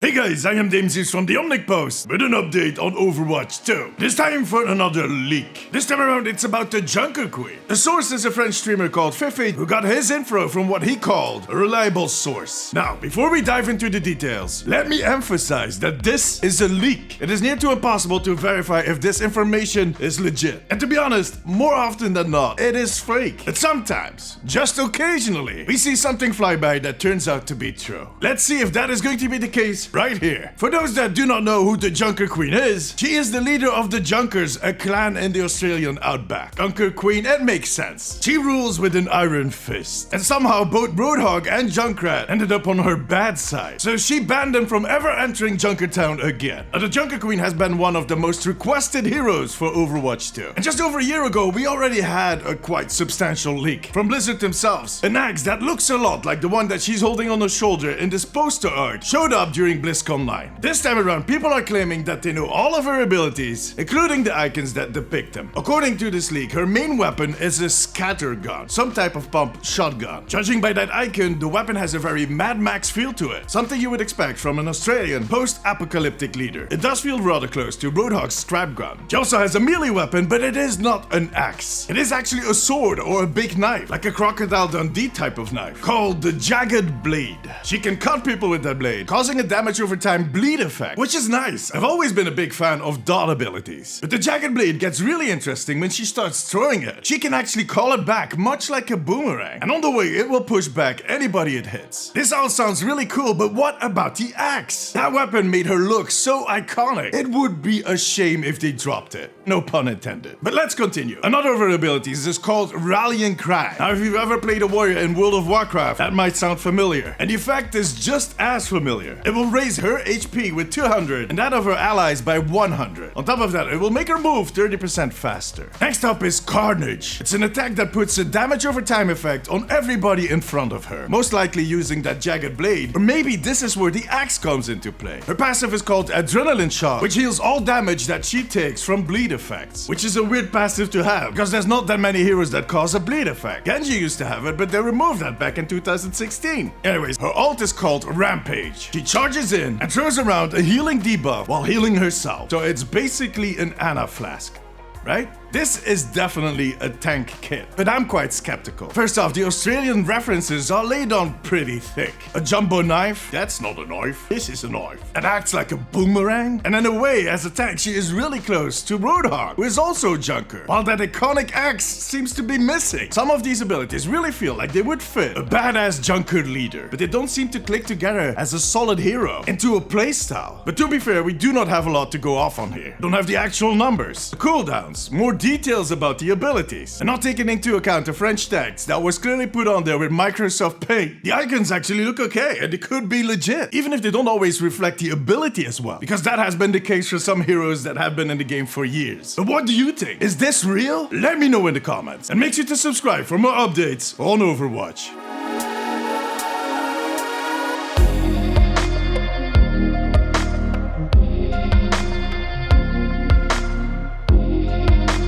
Hey guys, I am Damesius from the Omnic Post with an update on Overwatch 2. This time for another leak. This time around it's about the Junker Queen. The source is a French streamer called Fefe who got his info from what he called a reliable source. Now, before we dive into the details, let me emphasize that this is a leak. It is near to impossible to verify if this information is legit. And to be honest, more often than not, it is fake. But sometimes, just occasionally, we see something fly by that turns out to be true. Let's see if that is going to be the case right here. For those that do not know who the Junker Queen is, she is the leader of the Junkers, a clan in the Australian outback. Junker Queen, it makes sense. She rules with an iron fist. And somehow both Roadhog and Junkrat ended up on her bad side. So she banned them from ever entering Junkertown again. Now, the Junker Queen has been one of the most requested heroes for Overwatch 2. And just over a year ago, we already had a quite substantial leak from Blizzard themselves. An axe that looks a lot like the one that she's holding on her shoulder in this poster art showed up during BlizzCon 9. This time around, people are claiming that they know all of her abilities, including the icons that depict them. According to this leak, her main weapon is a scatter gun, some type of pump shotgun. Judging by that icon, the weapon has a very Mad Max feel to it, something you would expect from an Australian post-apocalyptic leader. It does feel rather close to Roadhog's strap gun. She also has a melee weapon, but it is not an axe. It is actually a sword or a big knife, like a Crocodile Dundee type of knife, called the Jagged Blade. She can cut people with that blade, causing a damage over time bleed effect, which is nice. I've always been a big fan of dot abilities. But the Jagged Blade gets really interesting when she starts throwing it. She can actually call it back, much like a boomerang. And on the way, it will push back anybody it hits. This all sounds really cool, but what about the axe? That weapon made her look so iconic. It would be a shame if they dropped it. No pun intended. But let's continue. Another of her abilities is called Rallying Cry. Now, if you've ever played a warrior in World of Warcraft, that might sound familiar. And the effect is just as familiar. It will raise her HP with 200 and that of her allies by 100. On top of that, it will make her move 30% faster. Next up is Carnage. It's an attack that puts a damage over time effect on everybody in front of her, most likely using that Jagged Blade, or maybe this is where the axe comes into play. Her passive is called Adrenaline Shock, which heals all damage that she takes from bleed effects, which is a weird passive to have, because there's not that many heroes that cause a bleed effect. Genji used to have it, but they removed that back in 2016. Anyways, her ult is called Rampage. She charges in and throws around a healing debuff while healing herself. So it's basically an Ana flask, right? This is definitely a tank kit, but I'm quite skeptical. First off, the Australian references are laid on pretty thick. A jumbo knife? That's not a knife. This is a knife. It acts like a boomerang. And in a way, as a tank, she is really close to Roadhog, who is also a Junker, while that iconic axe seems to be missing. Some of these abilities really feel like they would fit a badass Junker leader, but they don't seem to click together as a solid hero into a playstyle. But to be fair, we do not have a lot to go off on here. Don't have the actual numbers, the cooldowns, more details about the abilities, and not taking into account the French text that was clearly put on there with Microsoft Paint. The icons actually look okay, and they could be legit, even if they don't always reflect the ability as well, because that has been the case for some heroes that have been in the game for years. But what do you think? Is this real? Let me know in the comments, and make sure to subscribe for more updates on Overwatch.